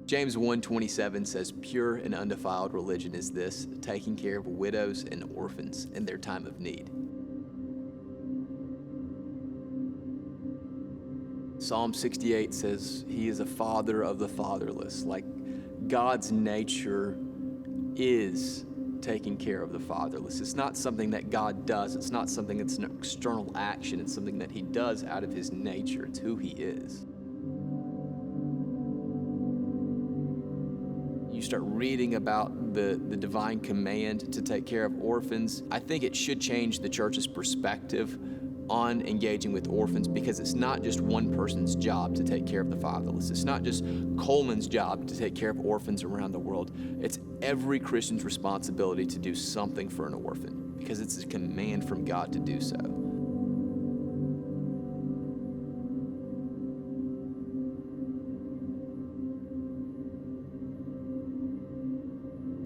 James 1:27 says, "Pure and undefiled religion is this, taking care of widows and orphans in their time of need." Psalm 68 says, "He is a father of the fatherless." Like, God's nature is taking care of the fatherless. It's not something that God does. It's not something that's an external action. It's something that he does out of his nature. It's who he is. You start reading about the divine command to take care of orphans. I think it should change the church's perspective on engaging with orphans, because it's not just one person's job to take care of the fatherless. It's not just Coleman's job to take care of orphans around the world. It's every Christian's responsibility to do something for an orphan, because it's a command from God to do so.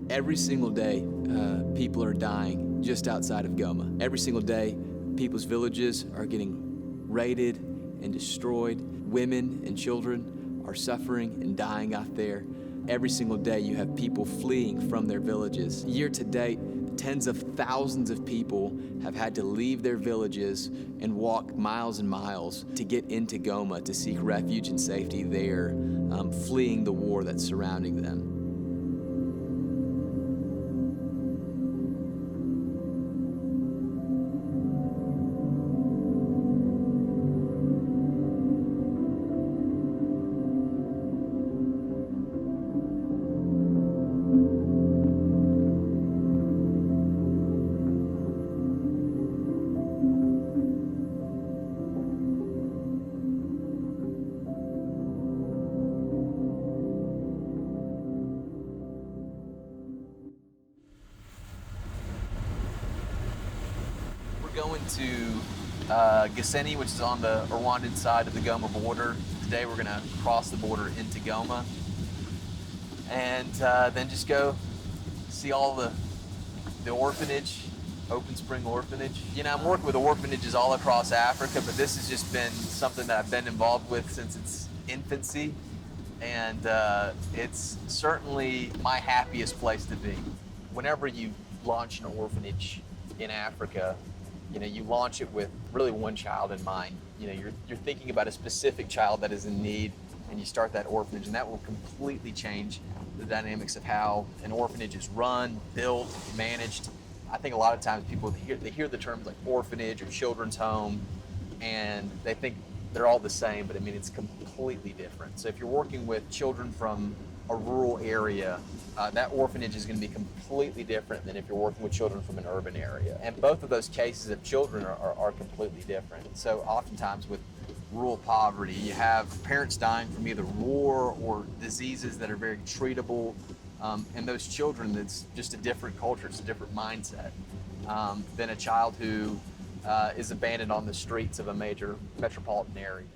Every single day, people are dying just outside of Goma. Every single day, people's villages are getting raided and destroyed. Women and children are suffering and dying out there. Every single day, you have people fleeing from their villages. Year to date, tens of thousands of people have had to leave their villages and walk miles and miles to get into Goma to seek refuge and safety there, fleeing the war that's surrounding them. Going to Gisenyi, which is on the Rwandan side of the Goma border. Today we're going to cross the border into Goma and then just go see all the orphanage, Open Spring Orphanage. You know, I'm working with orphanages all across Africa, but this has just been something that I've been involved with since its infancy, and it's certainly my happiest place to be. Whenever you launch an orphanage in Africa, you know, you launch it with really one child in mind. You know, you're thinking about a specific child that is in need, and you start that orphanage, and that will completely change the dynamics of how an orphanage is run, built, managed. I think a lot of times people hear the terms like orphanage or children's home, and they think they're all the same, but I mean, it's completely different. So if you're working with children from a rural area, that orphanage is going to be completely different than if you're working with children from an urban area. And both of those cases of children are completely different. So oftentimes with rural poverty, you have parents dying from either war or diseases that are very treatable. And those children, it's just a different culture, it's a different mindset than a child who is abandoned on the streets of a major metropolitan area.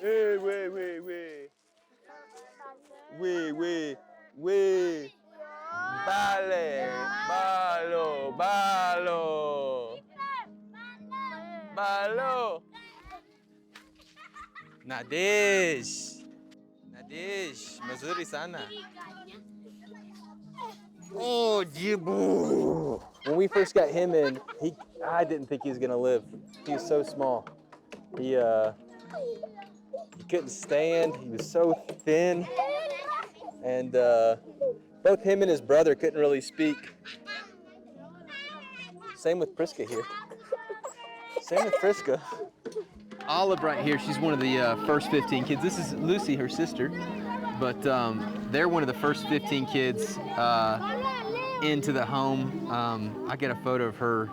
Hey, wait. Balo. Nadish, mazuri sana. Oh, Jibu. When we first got him in, I didn't think he was gonna live. He was so small. He couldn't stand. He was so thin, and both him and his brother couldn't really speak. Same with Priska here. Same with Priska. Olive right here, she's one of the first 15 kids. This is Lucy, her sister, but they're one of the first 15 kids into the home. I got a photo of her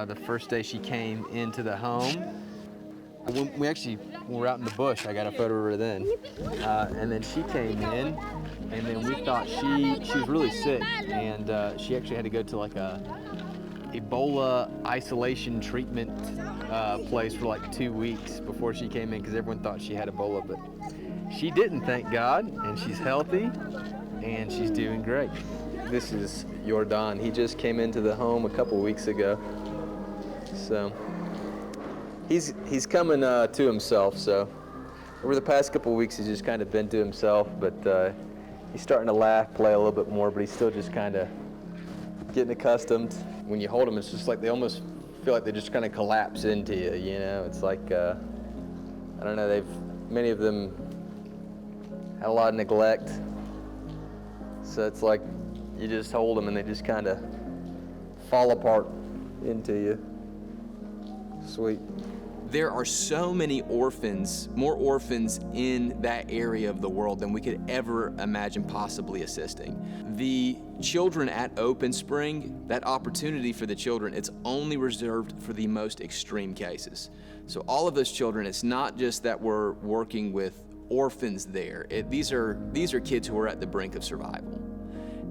the first day she came into the home. When we were out in the bush, I got a photo of her then. And then she came in, and then we thought she was really sick, and she actually had to go to like a Ebola isolation treatment place for like 2 weeks before she came in, because everyone thought she had Ebola, but she didn't, thank God, and she's healthy, and she's doing great. This is Jordan. He just came into the home a couple weeks ago. So he's coming to himself. So over the past couple of weeks, he's just kind of been to himself, but he's starting to laugh, play a little bit more, but he's still just kind of getting accustomed. When you hold them, it's just like they almost feel like they just kind of collapse into you, you know? It's like, I don't know, many of them had a lot of neglect. So it's like you just hold them and they just kind of fall apart into you. Sweet. There are so many orphans, more orphans in that area of the world than we could ever imagine possibly assisting. The children at Open Spring, that opportunity for the children, it's only reserved for the most extreme cases. So all of those children, it's not just that we're working with orphans there. These are kids who are at the brink of survival.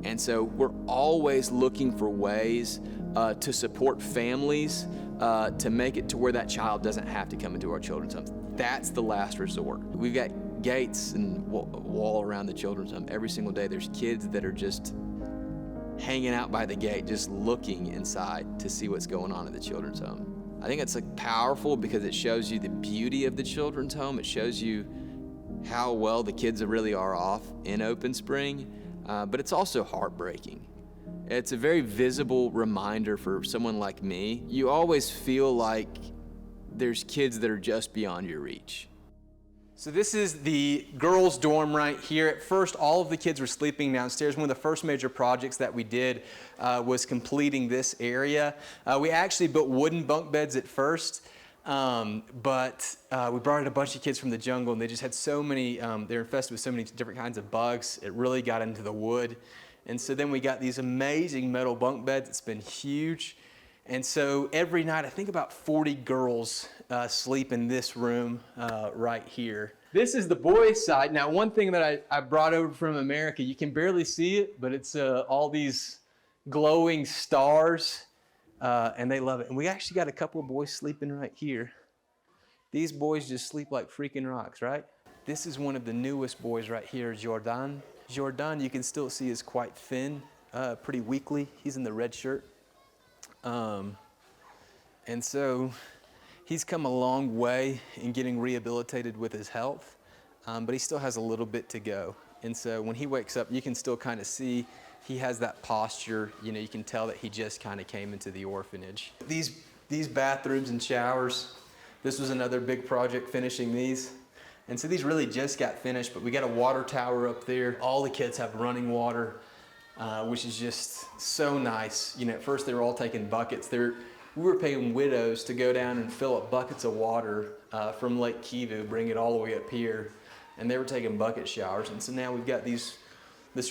And so we're always looking for ways to support families to make it to where that child doesn't have to come into our children's homes. That's the last resort. We've got gates and wall around the children's home. Every single day there's kids that are just hanging out by the gate, just looking inside to see what's going on at the children's home. I think it's like powerful because it shows you the beauty of the children's home. It shows you how well the kids really are off in Open Spring, but it's also heartbreaking. It's a very visible reminder for someone like me. You always feel like there's kids that are just beyond your reach. So this is the girls' dorm right here. At first, all of the kids were sleeping downstairs. One of the first major projects that we did was completing this area. We actually built wooden bunk beds at first, but we brought in a bunch of kids from the jungle, and they just had so many, they're infested with so many different kinds of bugs. It really got into the wood. And so then we got these amazing metal bunk beds. It's been huge. And so every night, I think about 40 girls sleep in this room right here. This is the boys' side. Now, one thing that I brought over from America, you can barely see it, but it's all these glowing stars, and they love it. And we actually got a couple of boys sleeping right here. These boys just sleep like freaking rocks, right? This is one of the newest boys right here, Jordan. Jordan, you can still see, is quite thin, pretty weakly. He's in the red shirt. And so he's come a long way in getting rehabilitated with his health, but he still has a little bit to go. And so when he wakes up, you can still kind of see he has that posture. You know, you can tell that he just kind of came into the orphanage. These bathrooms and showers, this was another big project, finishing these. And so these really just got finished, but we got a water tower up there. All the kids have running water, which is just so nice. You know, at first they were all taking buckets. We were paying widows to go down and fill up buckets of water from Lake Kivu, bring it all the way up here, and they were taking bucket showers. And so now we've got this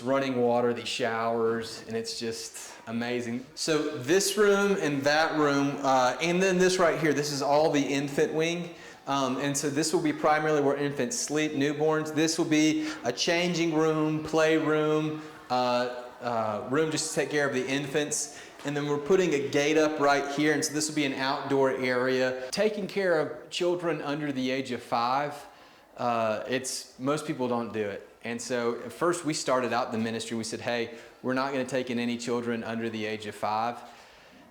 running water, these showers, and it's just amazing. So this room and that room, and then this right here, this is all the infant wing. And so this will be primarily where infants sleep, newborns. This will be a changing room, playroom, room just to take care of the infants. And then we're putting a gate up right here, and so this will be an outdoor area. Taking care of children under the age of 5, most people don't do it. And so at first we started out the ministry, we said, hey, we're not gonna take in any children under the age of 5.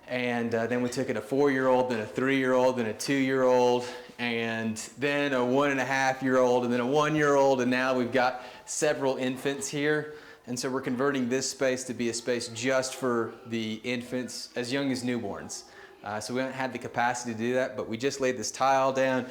And then we took in a 4-year-old, then a 3-year-old, then a 2-year-old, and then a 1.5-year-old, and then a 1-year-old, and now we've got several infants here. And so we're converting this space to be a space just for the infants as young as newborns. So we haven't had the capacity to do that, but we just laid this tile down.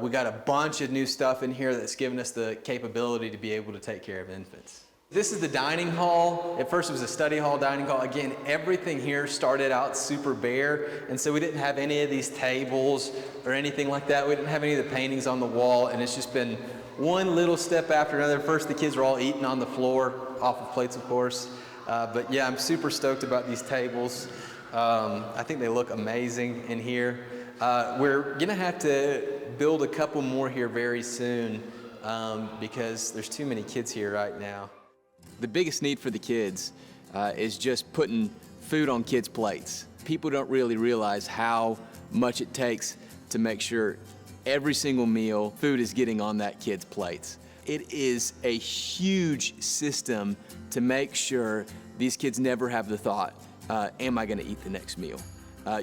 We got a bunch of new stuff in here that's given us the capability to be able to take care of infants. This is the dining hall. At first it was a study hall, dining hall. Again, everything here started out super bare, and so we didn't have any of these tables or anything like that. We didn't have any of the paintings on the wall, and it's just been one little step after another. First, the kids were all eating on the floor, off of plates, of course. But yeah, I'm super stoked about these tables. I think they look amazing in here. We're gonna have to build a couple more here very soon because there's too many kids here right now. The biggest need for the kids is just putting food on kids' plates. People don't really realize how much it takes to make sure every single meal, food is getting on that kid's plates. It is a huge system to make sure these kids never have the thought, am I gonna eat the next meal?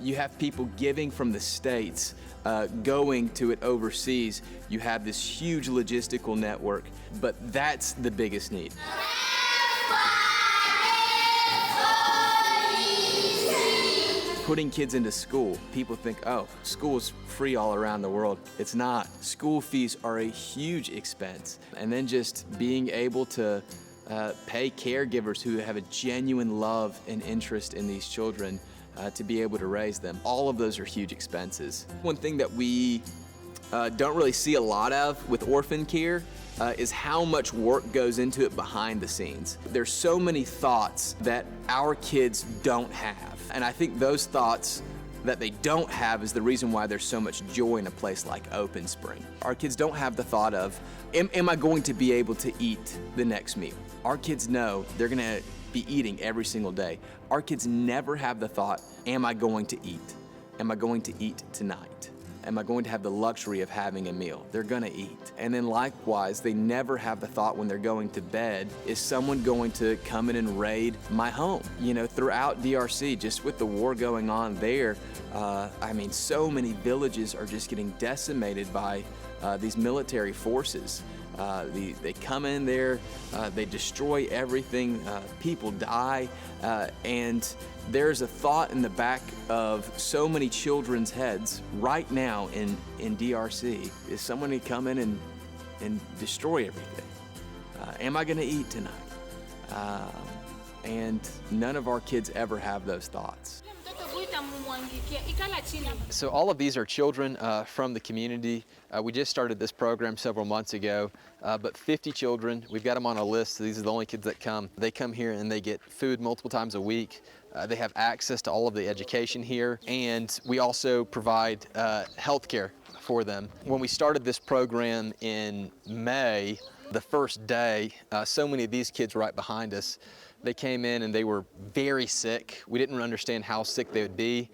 You have people giving from the States, going to it overseas. You have this huge logistical network, but that's the biggest need. Putting kids into school, people think, oh, school is free all around the world. It's not. School fees are a huge expense. And then just being able to pay caregivers who have a genuine love and interest in these children to be able to raise them. All of those are huge expenses. One thing that we don't really see a lot of with orphan care is how much work goes into it behind the scenes. There's so many thoughts that our kids don't have. And I think those thoughts that they don't have is the reason why there's so much joy in a place like Open Spring. Our kids don't have the thought of, am I going to be able to eat the next meal? Our kids know they're gonna be eating every single day. Our kids never have the thought, am I going to eat? Am I going to eat tonight? Am I going to have the luxury of having a meal? They're gonna eat. And then likewise, they never have the thought when they're going to bed, is someone going to come in and raid my home? You know, throughout DRC, just with the war going on there, I mean, so many villages are just getting decimated by these military forces. They come in there, they destroy everything, people die, and there's a thought in the back of so many children's heads right now in DRC, is someone to come in and destroy everything. Am I gonna eat tonight? And none of our kids ever have those thoughts. So all of these are children from the community. We just started this program several months ago, but 50 children, we've got them on a list. So these are the only kids that come. They come here and they get food multiple times a week. They have access to all of the education here, and we also provide health care for them. When we started this program in May, the first day, so many of these kids right behind us, they came in and they were very sick. We didn't understand how sick they would be,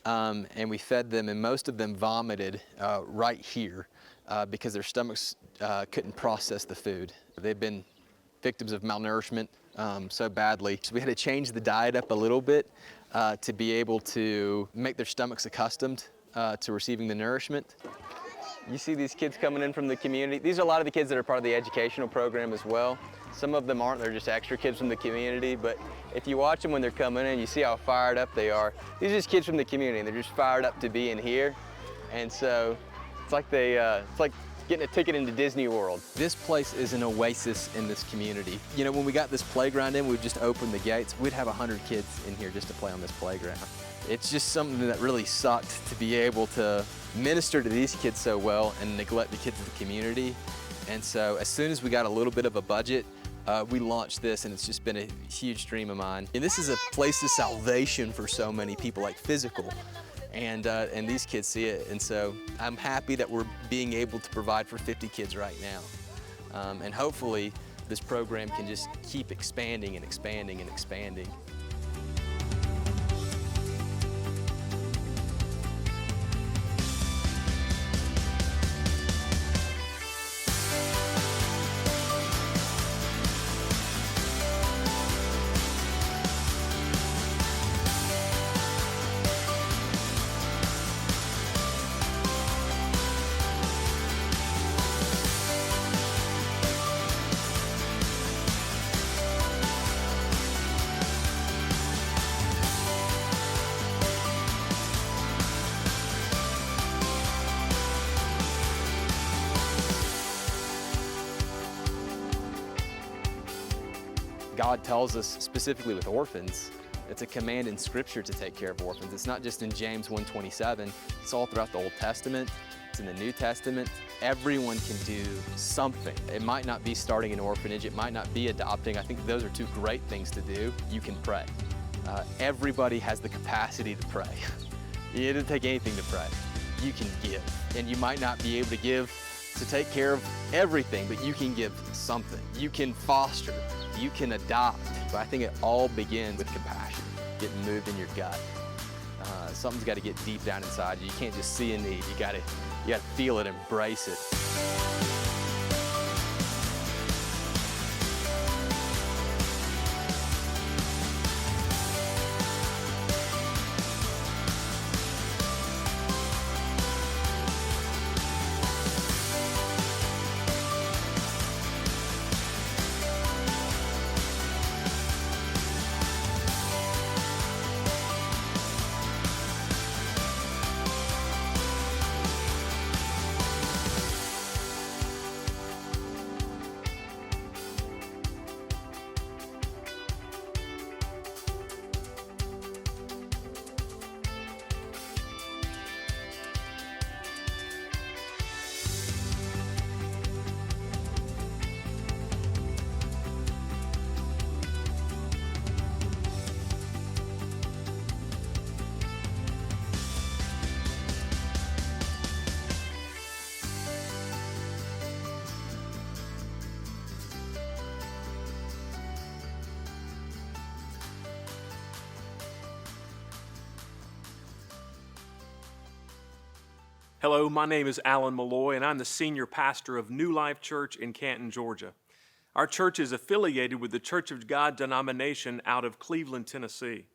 and we fed them, and most of them vomited right here because their stomachs couldn't process the food. They've been victims of malnourishment so badly. So we had to change the diet up a little bit to be able to make their stomachs accustomed to receiving the nourishment. You see these kids coming in from the community. These are a lot of the kids that are part of the educational program as well. Some of them aren't, they're just extra kids from the community, but if you watch them when they're coming in, you see how fired up they are. These are just kids from the community, and they're just fired up to be in here. And so it's like it's like getting a ticket into Disney World. This place is an oasis in this community. You know, when we got this playground in, we'd just open the gates, we'd have 100 kids in here just to play on this playground. It's just something that really sucked to be able to minister to these kids so well and neglect the kids of the community. And so as soon as we got a little bit of a budget, we launched this, and it's just been a huge dream of mine. And this is a place of salvation for so many people, like physical. And these kids see it, and so I'm happy that we're being able to provide for 50 kids right now. And hopefully this program can just keep expanding and expanding and expanding. God tells us specifically with orphans, it's a command in Scripture to take care of orphans. It's not just in James 1:27, it's all throughout the Old Testament, it's in the New Testament. Everyone can do something. It might not be starting an orphanage, it might not be adopting. I think those are two great things to do. You can pray. Everybody has the capacity to pray. It doesn't take anything to pray. You can give, and you might not be able to give to take care of everything, but you can give something. You can foster, you can adopt, but I think it all begins with compassion, getting moved in your gut. Something's got to get deep down inside you. You can't just see a need, you got to feel it, embrace it. Hello, my name is Alan Malloy, and I'm the senior pastor of New Life Church in Canton, Georgia. Our church is affiliated with the Church of God denomination out of Cleveland, Tennessee.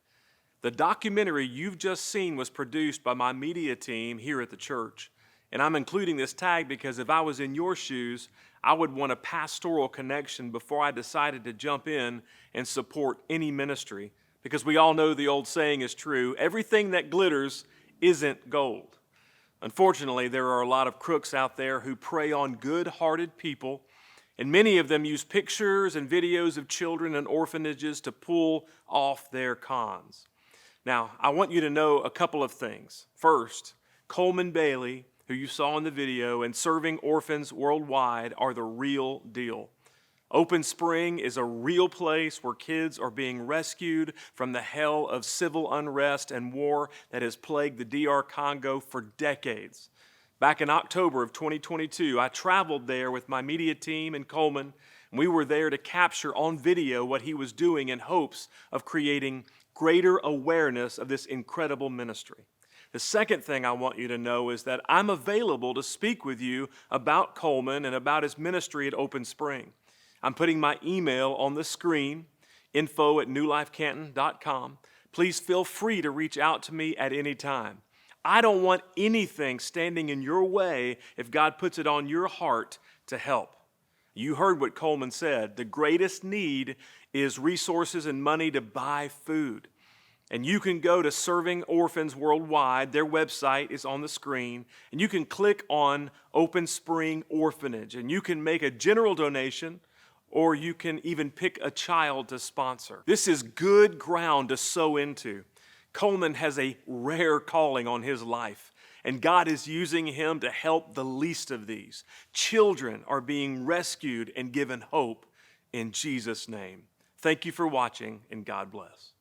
The documentary you've just seen was produced by my media team here at the church, and I'm including this tag because if I was in your shoes, I would want a pastoral connection before I decided to jump in and support any ministry, because we all know the old saying is true, everything that glitters isn't gold. Unfortunately, there are a lot of crooks out there who prey on good-hearted people, and many of them use pictures and videos of children in orphanages to pull off their cons. Now, I want you to know a couple of things. First, Coleman Bailey, who you saw in the video, and Serving Orphans Worldwide are the real deal. Open Spring is a real place where kids are being rescued from the hell of civil unrest and war that has plagued the DR Congo for decades. Back in October of 2022, I traveled there with my media team in Coleman, and we were there to capture on video what he was doing in hopes of creating greater awareness of this incredible ministry. The second thing I want you to know is that I'm available to speak with you about Coleman and about his ministry at Open Spring. I'm putting my email on the screen, info@newlifecanton.com. Please feel free to reach out to me at any time. I don't want anything standing in your way if God puts it on your heart to help. You heard what Coleman said. The greatest need is resources and money to buy food. And you can go to Serving Orphans Worldwide. Their website is on the screen. And you can click on Open Spring Orphanage. And you can make a general donation, or you can even pick a child to sponsor. This is good ground to sow into. Coleman has a rare calling on his life, and God is using him to help the least of these. Children are being rescued and given hope in Jesus' name. Thank you for watching, and God bless.